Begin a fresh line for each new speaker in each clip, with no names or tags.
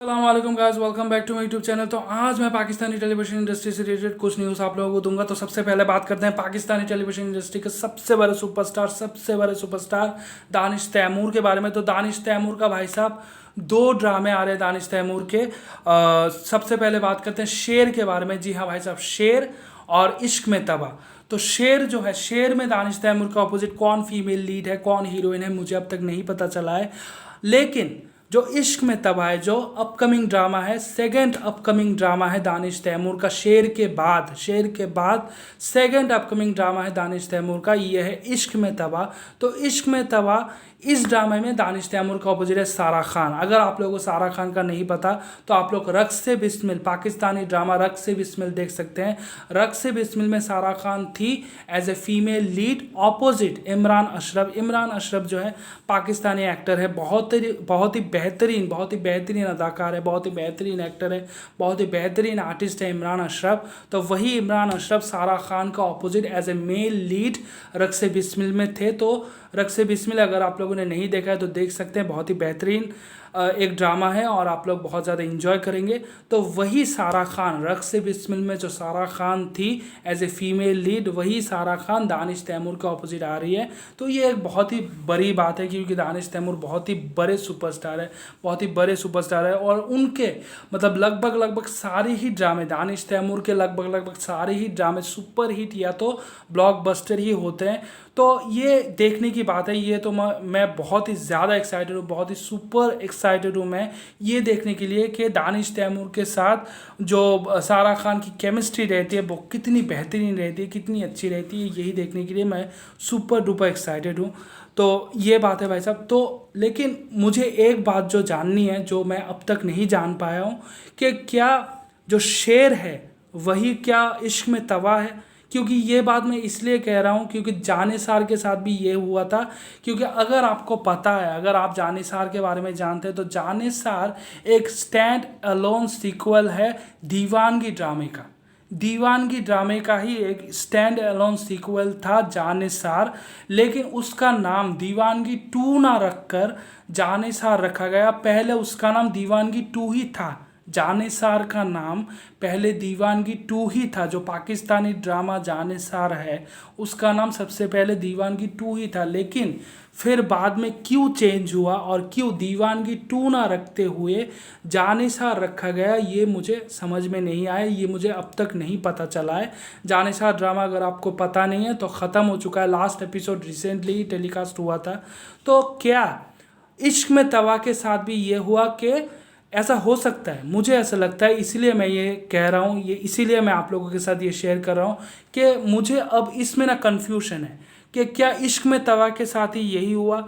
अस्सलाम guys, welcome back to my YouTube channel. तो आज मैं पाकिस्तानी टेलीविजन इंडस्ट्री से रिलेटेड कुछ न्यूज़ आप लोगों को दूंगा। तो सबसे पहले बात करते हैं पाकिस्तानी टेलीविजन इंडस्ट्री के सबसे बड़े सुपरस्टार दानिश तैमूर के बारे में। तो दानिश तैमूर का भाई साहब दो ड्रामे आ रहे हैं दानिश तैमूर के। सबसे पहले बात करते हैं शेर के बारे में। जी हाँ भाई साहब, शेर और इश्क में तबाह। तो शेर जो है, शेर में दानिश तैमूर का अपोजिट कौन फीमेल लीड है, कौन हीरोइन है, मुझे अब तक नहीं पता चला है। लेकिन जो इश्क में तबाह है, जो अपकमिंग ड्रामा है, सेकंड अपकमिंग ड्रामा है दानिश तैमूर का। शेर के बाद सेकंड अपकमिंग ड्रामा है दानिश तैमूर का, ये है इश्क में तबाह। तो इश्क में तबाह इस ड्रामे में दानिश तैमूर का अपोजिट है सारा खान। अगर आप लोगों को सारा खान का नहीं पता तो आप लोग रक्स से बिस्मिल, पाकिस्तानी ड्रामा रक्स से बिस्मिल देख सकते हैं। रक्स से बिस्मिल में सारा खान थी as a female lead opposite Imran Ashraf. Imran Ashraf जो है पाकिस्तानी एक्टर है, बहुत ही बेहतरीन अदाकार है, बहुत ही बेहतरीन एक्टर है, बहुत ही बेहतरीन आर्टिस्ट है इमरान अशरफ। तो वही इमरान अशरफ सारा खान का opposite as a male lead रक्स से बिस्मिल में थे। तो रक्स से बिस्मिल अगर आप लोगों ने नहीं देखा है तो देख सकते हैं, बहुत ही बेहतरीन एक ड्रामा है और आप लोग बहुत ज़्यादा इंजॉय करेंगे। तो वही सारा खान, रक्स से बिस्मिल में जो सारा खान थी एज ए फीमेल लीड, वही सारा खान दानिश तैमूर के ऑपोजिट आ रही है। तो ये एक बहुत ही बड़ी बात है क्योंकि दानिश तैमूर बहुत ही बड़े सुपरस्टार है और उनके मतलब लगभग सारे ही ड्रामे, दानिश तैमूर के लगभग सारे ही ड्रामे सुपर हिट या तो ब्लॉकबस्टर ही होते हैं। तो ये देखने की बात है। ये तो मैं बहुत ही ज़्यादा एक्साइटेड हूँ, बहुत ही सुपर एक्साइटेड हूँ मैं ये देखने के लिए कि दानिश तैमूर के साथ जो सारा खान की केमिस्ट्री रहती है वो कितनी बेहतरीन रहती है, कितनी अच्छी रहती है। यही देखने के लिए मैं सुपर डुपर एक्साइटेड हूँ। तो ये बात है भाई साहब। तो लेकिन मुझे एक बात जो जाननी है, जो मैं अब तक नहीं जान पाया हूँ, कि क्या जो शेर है वही क्या इश्क में तबाह है। क्योंकि ये बात मैं इसलिए कह रहा हूँ क्योंकि जानिसार के साथ भी ये हुआ था। क्योंकि अगर आपको पता है, अगर आप जानिसार के बारे में जानते हैं तो जानिसार एक स्टैंड अलोन सीक्वल है दीवानगी ड्रामे का। दीवानगी ड्रामे का ही एक स्टैंड अलोन सीक्वल था जानिसार, लेकिन उसका नाम दीवानगी 2 ना रखकर जानिसार रखा गया। पहले उसका नाम दीवानगी 2 ही था। जानिसार का नाम पहले दीवानगी 2 ही था। जो पाकिस्तानी ड्रामा जानिसार है उसका नाम सबसे पहले दीवानगी 2 ही था। लेकिन फिर बाद में क्यों चेंज हुआ और क्यों दीवानगी 2 ना रखते हुए जानिसार रखा गया, ये मुझे समझ में नहीं आया। ये मुझे अब तक नहीं पता चला है। जानिसार ड्रामा अगर आपको पता नहीं है तो ख़त्म हो चुका है। लास्ट एपिसोड रिसेंटली ही टेलीकास्ट हुआ था। तो क्या इश्क में तबाह के साथ भी ये हुआ कि ऐसा हो सकता है? मुझे ऐसा लगता है, इसीलिए मैं ये कह रहा हूँ, ये इसीलिए मैं आप लोगों के साथ ये शेयर कर रहा हूँ कि मुझे अब इसमें ना कन्फ्यूजन है कि क्या इश्क में तबाह के साथ ही यही हुआ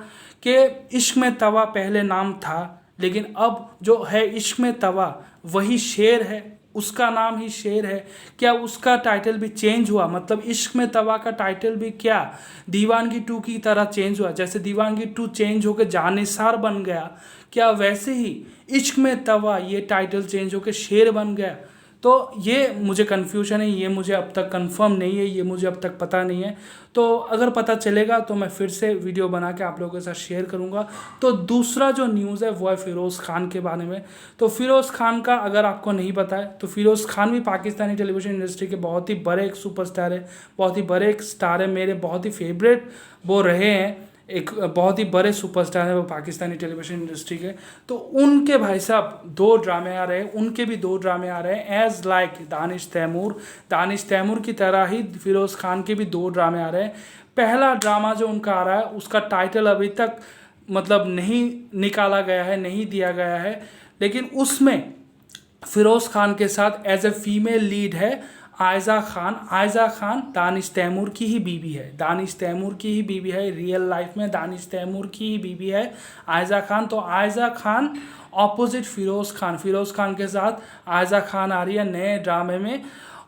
कि इश्क में तबाह पहले नाम था लेकिन अब जो है इश्क में तबाह वही शेर है, उसका नाम ही शेर है। क्या उसका टाइटल भी चेंज हुआ? मतलब इश्क में तबाह का टाइटल भी क्या दीवानगी 2 की तरह चेंज हुआ? जैसे दीवानगी 2 चेंज होकर जानिसार बन गया, क्या वैसे ही इश्क में तबाह ये टाइटल चेंज होकर शेर बन गया? तो ये मुझे कन्फ्यूजन है, ये मुझे अब तक कंफर्म नहीं है, ये मुझे अब तक पता नहीं है। तो अगर पता चलेगा तो मैं फिर से वीडियो बना के आप लोगों के साथ शेयर करूंगा। तो दूसरा जो न्यूज़ है वो है फ़िरोज़ खान के बारे में। तो फ़िरोज़ खान का अगर आपको नहीं पता है तो फ़िरोज़ खान भी पाकिस्तानी टेलीविज़न इंडस्ट्री के बहुत ही बड़े एक सुपरस्टार है, बहुत ही बड़े एक स्टार है, मेरे बहुत ही फेवरेट वो रहे हैं, एक बहुत ही बड़े सुपरस्टार है वो पाकिस्तानी टेलीविज़न इंडस्ट्री के। तो उनके भाई साहब 2 ड्रामे आ रहे हैं, उनके भी 2 ड्रामे आ रहे हैं एज लाइक दानिश तैमूर की तरह ही फ़िरोज़ खान के भी 2 ड्रामे आ रहे हैं। पहला ड्रामा जो उनका आ रहा है उसका टाइटल अभी तक मतलब नहीं निकाला गया है, नहीं दिया गया है, लेकिन उसमें फ़िरोज़ खान के साथ एज ए फीमेल लीड है आयज़ा खान दानिश तैमूर की ही बीवी है। दानिश तैमूर की ही बीवी है, रियल लाइफ में दानिश तैमूर की ही बीवी है आयज़ा खान। तो आयज़ा खान ऑपोजिट फ़िरोज़ खान के साथ आयज़ा खान आ रही है नए ड्रामे में।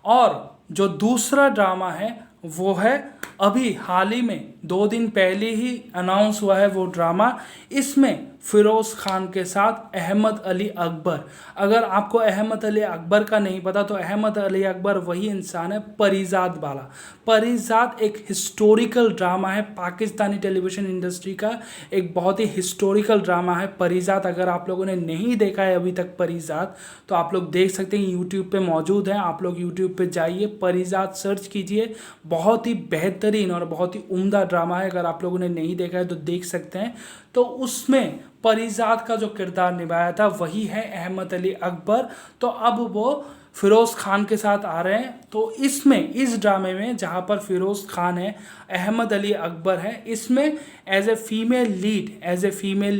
और जो दूसरा ड्रामा है वो है अभी हाल ही में 2 दिन पहले ही अनाउंस हुआ है वो ड्रामा। इसमें फिरोज खान के साथ अहमद अली अकबर। अगर आपको अहमद अली अकबर का नहीं पता तो अहमद अली अकबर वही इंसान है परिजात वाला। परिजात एक हिस्टोरिकल ड्रामा है, पाकिस्तानी टेलीविजन इंडस्ट्री का एक बहुत ही हिस्टोरिकल ड्रामा है परिजात। अगर आप लोगों ने नहीं देखा है अभी तक परिजात तो आप लोग देख सकते हैं, यूट्यूब पे मौजूद है। आप लोग यूट्यूब पे जाइए, परिजात सर्च कीजिए, बहुत ही बेहतरीन और बहुत ही उम्दा ड्रामा है। अगर आप लोगों ने नहीं देखा है तो देख सकते हैं। तो उसमें परिजात का जो किरदार निभाया था वही है अहमद अली अकबर। तो अब वो फिरोज़ खान के साथ आ रहे हैं। तो इसमें इस ड्रामे में जहाँ पर फिरोज़ खान है, अहमद अली अकबर है, इसमें एज ए फीमेल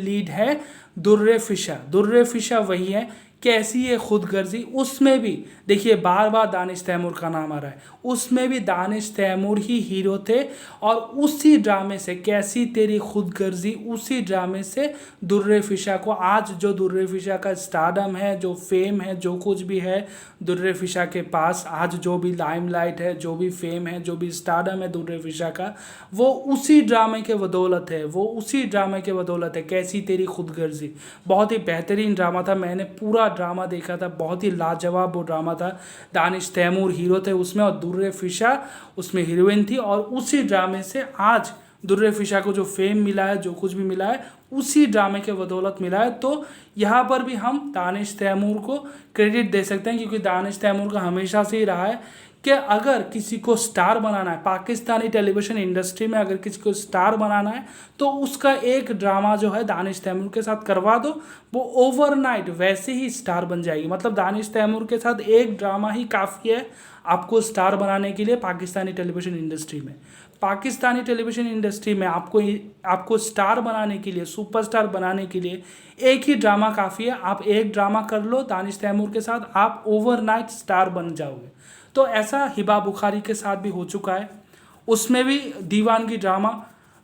लीड है दुर्रे फिशा। दुर्रे फिशा वही है। कैसी है खुदगर्जी, उसमें भी देखिए बार बार दानिश तैमूर का नाम आ रहा है, उसमें भी दानिश तैमूर ही हीरो थे। और उसी ड्रामे से कैसी तेरी खुदगर्जी, उसी ड्रामे से दुर्रे फिशा को आज जो दुर्रे फिशा का स्टारडम है, जो फेम है, जो कुछ भी है दुर्रे फिशा के पास, आज जो भी लाइमलाइट है, जो भी फेम है, जो भी स्टारडम है दुर्रे फिशा का, वो उसी ड्रामे के बदौलत है, वो उसी ड्रामे के बदौलत है। कैसी तेरी खुदगर्जी बहुत ही बेहतरीन ड्रामा था, मैंने पूरा ड्रामा देखा था, बहुत ही लाजवाब वो ड्रामा था। दानिश तैमूर हीरो थे उसमें और दुर्रे फिशा उसमें हीरोइन थी। और उसी ड्रामे से आज दुर्रे फिशा को जो फेम मिला है, जो कुछ भी मिला है, उसी ड्रामे के बदौलत मिला है। तो यहाँ पर भी हम दानिश तैमूर को क्रेडिट दे सकते हैं, क्योंकि दानिश तैमूर का हमेशा से ही रहा है कि अगर किसी को स्टार बनाना है पाकिस्तानी टेलीविजन इंडस्ट्री में, अगर किसी को स्टार बनाना है तो उसका एक ड्रामा जो है दानिश तैमूर के साथ करवा दो, वो ओवरनाइट वैसे ही स्टार बन जाएगी। मतलब दानिश तैमूर के साथ एक ड्रामा ही काफ़ी है आपको स्टार बनाने के लिए पाकिस्तानी टेलीविजन इंडस्ट्री में। पाकिस्तानी टेलीविजन इंडस्ट्री में आपको स्टार बनाने के लिए, सुपरस्टार बनाने के लिए एक ही ड्रामा काफ़ी है। आप एक ड्रामा कर लो दानिश तैमूर के साथ, आप ओवरनाइट स्टार बन जाओगे। तो ऐसा हिबा बुखारी के साथ भी हो चुका है। उसमें भी दीवानगी ड्रामा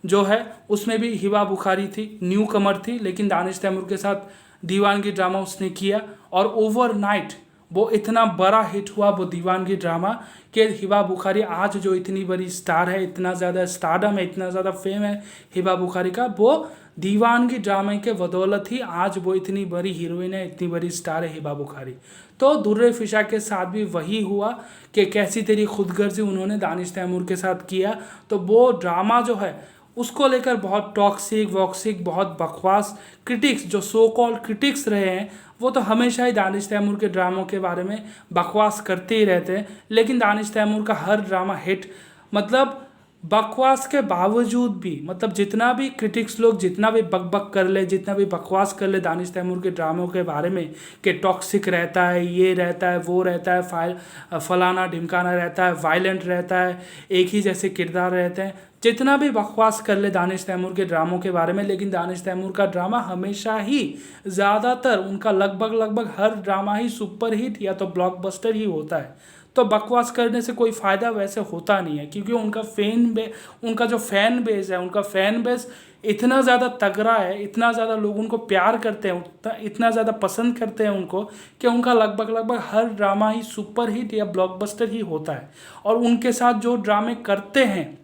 जो है उसमें भी हिबा बुखारी थी, न्यू कमर थी, लेकिन दानिश तैमूर के साथ दीवानगी ड्रामा उसने किया और ओवरनाइट वो इतना बड़ा हिट हुआ वो दीवानगी ड्रामा कि हिबा बुखारी आज जो इतनी बड़ी स्टार है, इतना ज़्यादा स्टारडम है, इतना ज़्यादा फेम है हिबा बुखारी का, वो दीवानगी ड्रामे के बदौलत ही आज वो इतनी बड़ी हीरोइन है, इतनी बड़ी स्टार है हिबा बुखारी। तो दुर्रे फिशा के साथ भी वही हुआ कि कैसी तेरी खुदगर्जी उन्होंने दानिश तैमूर के साथ किया। तो वो ड्रामा जो है उसको लेकर बहुत टॉक्सिक वॉक्सिक, बहुत बकवास क्रिटिक्स, जो सो कॉल्ड क्रिटिक्स रहे हैं, वो तो हमेशा ही दानिश तैमूर के ड्रामों के बारे में बकवास करते ही रहते हैं। लेकिन दानिश तैमूर का हर ड्रामा हिट, मतलब बकवास के बावजूद भी, मतलब जितना भी क्रिटिक्स लोग जितना भी बक कर ले, जितना भी बकवास कर ले दानिश तैमूर के ड्रामों के बारे में कि टॉक्सिक रहता है, ये रहता है, वो रहता है, फलाना ढिमकाना रहता है, वायलेंट रहता है, एक ही जैसे किरदार रहते हैं, जितना भी बकवास कर ले दानिश तैमूर के ड्रामों के बारे में, लेकिन दानिश तैमूर का ड्रामा हमेशा ही, ज़्यादातर उनका लगभग हर ड्रामा ही सुपर हिट या तो ब्लॉकबस्टर ही होता है। तो बकवास करने से कोई फ़ायदा वैसे होता नहीं है, क्योंकि उनका जो फ़ैन बेस है, उनका फ़ैन बेस इतना ज़्यादा तगड़ा है, इतना ज़्यादा लोग उनको प्यार करते हैं, इतना ज़्यादा पसंद करते हैं उनको, कि उनका लगभग हर ड्रामा ही सुपर हिट या ब्लॉकबस्टर ही होता है। और उनके साथ जो ड्रामे करते हैं,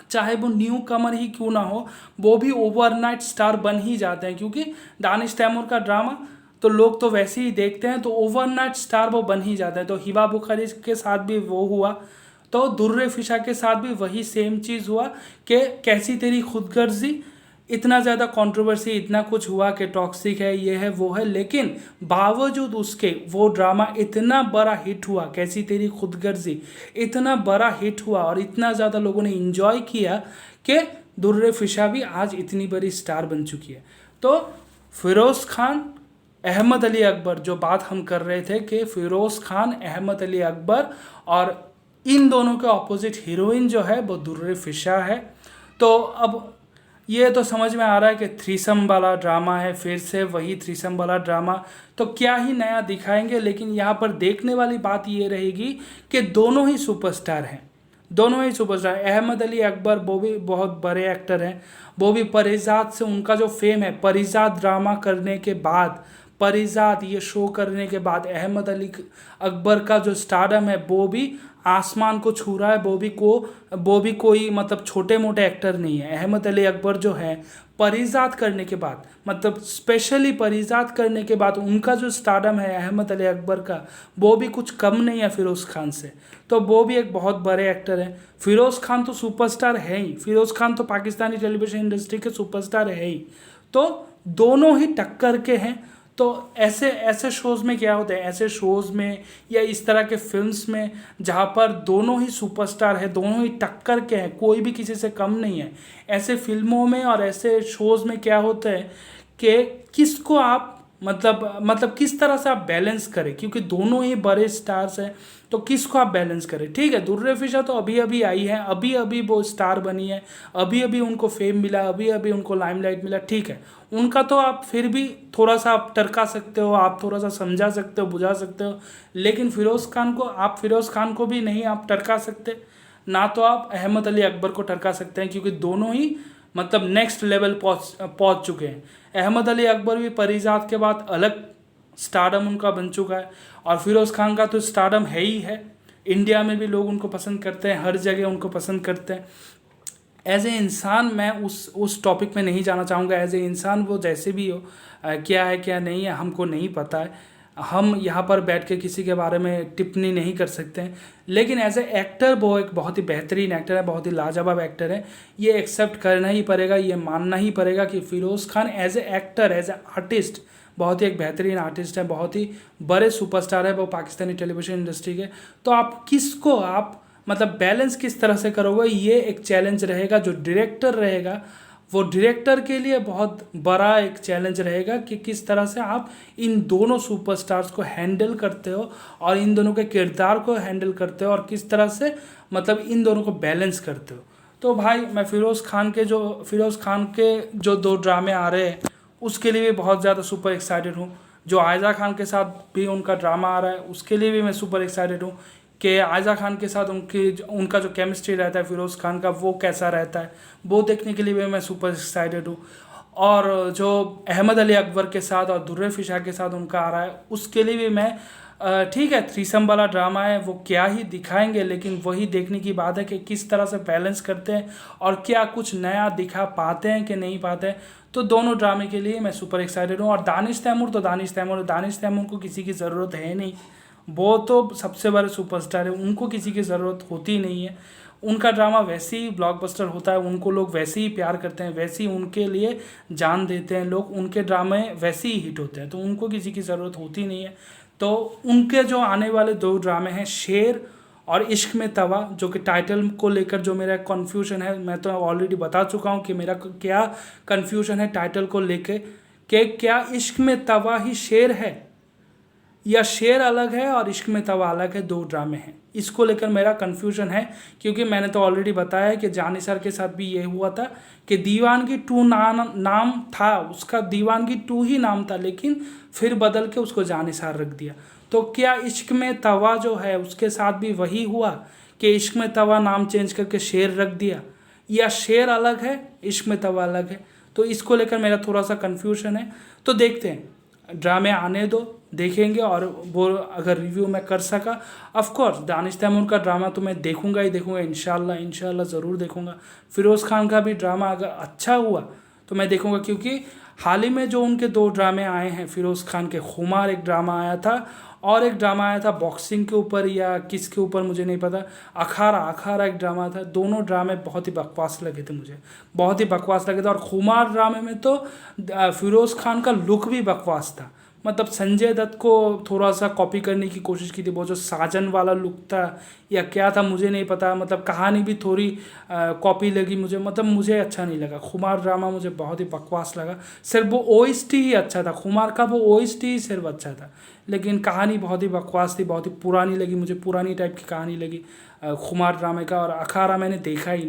चाहे वो न्यू कमर ही क्यों ना हो, वो भी ओवरनाइट स्टार बन ही जाते हैं, क्योंकि दानिश तैमूर का ड्रामा तो लोग तो वैसे ही देखते हैं, तो ओवरनाइट स्टार वो बन ही जाता है। तो हिबा बुखारी के साथ भी वो हुआ, तो दुर्रे फिशा के साथ भी वही सेम चीज़ हुआ कि कैसी तेरी खुदगर्जी, इतना ज़्यादा कंट्रोवर्सी, इतना कुछ हुआ कि टॉक्सिक है, ये है, वो है, लेकिन बावजूद उसके वो ड्रामा इतना बड़ा हिट हुआ, कैसी तेरी खुदगर्जी इतना बड़ा हिट हुआ और इतना ज़्यादा लोगों ने इन्जॉय किया कि दुर्रे फिशा भी आज इतनी बड़ी स्टार बन चुकी है। तो फिरोज़ खान, अहमद अली अकबर, जो बात हम कर रहे थे कि फिरोज़ खान, अहमद अली अकबर, और इन दोनों के ऑपोजिट हीरोइन जो है वो दुर्रे फिशा है। तो अब ये तो समझ में आ रहा है कि थ्रीसम वाला ड्रामा है, फिर से वही थ्रीसम वाला ड्रामा, तो क्या ही नया दिखाएंगे। लेकिन यहाँ पर देखने वाली बात ये रहेगी कि दोनों ही सुपरस्टार हैं, दोनों ही सुपरस्टार। अहमद अली अकबर वो भी बहुत बड़े एक्टर हैं, वो भी परिजात से उनका जो फेम है, परिजात ड्रामा करने के बाद, परिजात ये शो करने के बाद अहमद अली अकबर का जो स्टारडम है वो भी आसमान को छू रहा है, वो भी कोई मतलब छोटे मोटे एक्टर नहीं है। अहमद अली अकबर जो है परिजात करने के बाद, मतलब स्पेशली परिजात करने के बाद उनका जो स्टारडम है अहमद अली अकबर का, वो भी कुछ कम नहीं है फिरोज़ खान से। तो वो भी एक बहुत बड़े एक्टर हैं। फिरोज़ खान तो सुपरस्टार है ही, फिरोज़ खान तो पाकिस्तानी टेलीविजन इंडस्ट्री के सुपरस्टार है ही। तो दोनों ही टक्कर के हैं। तो ऐसे ऐसे शोज़ में क्या होता है, ऐसे शोज़ में या इस तरह के फिल्म्स में जहाँ पर दोनों ही सुपरस्टार है, दोनों ही टक्कर के हैं, कोई भी किसी से कम नहीं है, ऐसे फिल्मों में और ऐसे शोज़ में क्या होता है कि किसको आप मतलब किस तरह से आप बैलेंस करें, क्योंकि दोनों ही बड़े स्टार्स हैं। तो किसको आप बैलेंस करें। ठीक है, दुर्रे फिशा तो अभी अभी आई है, अभी अभी वो स्टार बनी है, अभी अभी उनको फेम मिला, अभी अभी उनको लाइमलाइट मिला। ठीक है, उनका तो आप फिर भी थोड़ा सा आप टरका सकते हो, आप थोड़ा सा समझा सकते हो, बुझा सकते हो, लेकिन फिरोज़ खान को भी नहीं आप टरका सकते, ना तो आप अहमद अली अकबर को टरका सकते हैं, क्योंकि दोनों ही मतलब नेक्स्ट लेवल पहुंच चुके हैं। अहमद अली अकबर भी परिजात के बाद अलग स्टारडम उनका बन चुका है, और फिरोज़ खान का तो स्टारडम है ही है। इंडिया में भी लोग उनको पसंद करते हैं, हर जगह उनको पसंद करते हैं। एज ए इंसान मैं उस टॉपिक में नहीं जाना चाहूँगा। एज ए इंसान वो जैसे भी हो, क्या है क्या नहीं है हमको नहीं पता है, हम यहाँ पर बैठ के किसी के बारे में टिप्पणी नहीं कर सकते हैं। लेकिन एज ए एक्टर वो एक बहुत ही बेहतरीन एक्टर है, बहुत ही लाजवाब एक्टर है। ये एक्सेप्ट करना ही पड़ेगा, ये मानना ही पड़ेगा कि Feroze Khan as a actor, as a artist बहुत ही एक बेहतरीन आर्टिस्ट है, बहुत ही बड़े सुपरस्टार है वो पाकिस्तानी टेलीविजन इंडस्ट्री के। तो आप किसको आप मतलब बैलेंस किस तरह से करोगे, ये एक चैलेंज रहेगा। जो डायरेक्टर रहेगा वो डायरेक्टर के लिए बहुत बड़ा एक चैलेंज रहेगा कि किस तरह से आप इन दोनों सुपरस्टार्स को हैंडल करते हो और इन दोनों के किरदार को हैंडल करते हो, और किस तरह से मतलब इन दोनों को बैलेंस करते हो। तो भाई मैं फिरोज़ खान के जो 2 ड्रामे आ रहे हैं उसके लिए भी बहुत ज़्यादा सुपर एक्साइटेड हूँ। जो आयज़ा खान के साथ भी उनका ड्रामा आ रहा है उसके लिए भी मैं सुपर एक्साइटेड हूँ कि आयज़ा खान के साथ उनका जो केमिस्ट्री रहता है फिरोज़ खान का वो कैसा रहता है, वो देखने के लिए भी मैं सुपर एक्साइटेड हूँ। और जो अहमद अली अकबर के साथ और दुर्रे फिशा के साथ उनका आ रहा है उसके लिए भी मैं ठीक है, थ्रीसम वाला ड्रामा है वो क्या ही दिखाएंगे, लेकिन वही देखने की बात है कि किस तरह से बैलेंस करते हैं और क्या कुछ नया दिखा पाते हैं कि नहीं पाते हैं। तो दोनों ड्रामे के लिए मैं सुपर एक्साइटेड हूँ। और दानिश तैमूर को किसी की ज़रूरत है नहीं, वो तो सबसे बड़े सुपरस्टार है, उनको किसी की ज़रूरत होती नहीं है। उनका ड्रामा वैसे ही ब्लॉकबस्टर होता है, उनको लोग वैसे ही प्यार करते हैं, वैसे ही उनके लिए जान देते हैं लोग, उनके ड्रामे वैसे ही हिट होते हैं, तो उनको किसी की ज़रूरत होती नहीं है। तो उनके जो आने वाले 2 ड्रामे हैं शेर और इश्क में तवा, जो कि टाइटल को लेकर जो मेरा कन्फ्यूजन है, मैं तो ऑलरेडी बता चुका हूँ कि मेरा क्या कन्फ्यूजन है टाइटल को लेके, कि क्या इश्क में तवा ही शेर है या शेर अलग है और इश्क में तवा अलग है, 2 ड्रामे हैं। इसको लेकर मेरा कन्फ्यूजन है, क्योंकि मैंने तो ऑलरेडी बताया है कि जानी सर के साथ भी ये हुआ था कि दीवानगी 2 नाम था उसका, दीवानगी 2 ही नाम था, लेकिन फिर बदल के उसको जानी सर रख दिया। तो क्या इश्क में तवा जो है उसके साथ भी वही हुआ कि इश्क में तवा नाम चेंज करके शेर रख दिया, या शेर अलग है इश्क में तवा अलग है? तो इसको लेकर मेरा थोड़ा सा कन्फ्यूजन है। तो देखते हैं, ड्रामे आने दो, देखेंगे, और वो अगर रिव्यू मैं कर सका, ऑफ कोर्स दानिश तैमूर का ड्रामा तो मैं देखूंगा ही देखूंगा, इंशाल्लाह ज़रूर देखूंगा। फिरोज़ खान का भी ड्रामा अगर अच्छा हुआ तो मैं देखूंगा, क्योंकि हाल ही में जो उनके 2 ड्रामे आए हैं फिरोज़ खान के, खुमार एक ड्रामा आया था और एक ड्रामा आया था बॉक्सिंग के ऊपर या किसके ऊपर मुझे नहीं पता, अखाड़ा एक ड्रामा था। दोनों ड्रामे बहुत ही बकवास लगे थे, मुझे बहुत ही बकवास लगे थे। और खुमार ड्रामे में तो फिरोज़ खान का लुक भी बकवास था, मतलब संजय दत्त को थोड़ा सा कॉपी करने की कोशिश की थी, वो जो साजन वाला लुक था या क्या था मुझे नहीं पता, मतलब कहानी भी थोड़ी कॉपी लगी मुझे, मतलब मुझे अच्छा नहीं लगा। खुमार ड्रामा मुझे बहुत ही बकवास लगा, सिर्फ वो ओएसटी ही अच्छा था, खुमार का वो ओएसटी ही सिर्फ अच्छा था, लेकिन कहानी बहुत ही बकवास थी, बहुत ही पुरानी लगी मुझे, पुरानी टाइप की कहानी लगी खुमार ड्रामे का। और अखाड़ा मैंने देखा ही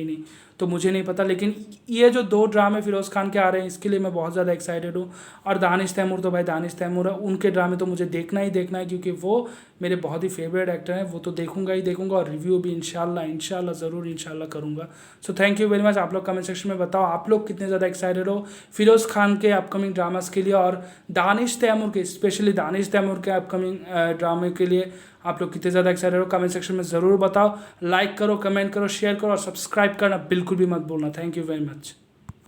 नहीं, तो मुझे नहीं पता। लेकिन ये जो 2 ड्रामे फिरोज़ खान के आ रहे हैं इसके लिए मैं बहुत ज़्यादा एक्साइटेड हूँ। और दानिश तैमूर तो भाई दानिश तैमूर है, उनके ड्रामे तो मुझे देखना ही है, क्योंकि वो मेरे बहुत ही फेवरेट एक्टर हैं, वो तो देखूंगा ही देखूंगा, और रिव्यू भी इंशाल्लाह ज़रूर करूँगा। So thank you very much. आप लोग कमेंट सेक्शन में बताओ आप लोग कितने ज़्यादा एक्साइटेड हो फिरोज़ खान के अपकमिंग ड्रामास के लिए, और दानिश तैमूर के स्पेशली दानिश तैमूर के अपकमिंग ड्रामे के लिए आप लोग कितने ज़्यादा एक्साइटेड हो कमेंट सेक्शन में ज़रूर बताओ। लाइक करो, कमेंट करो, शेयर करो और सब्सक्राइब करना बिल्कुल भी मत भूलना। Thank you very much.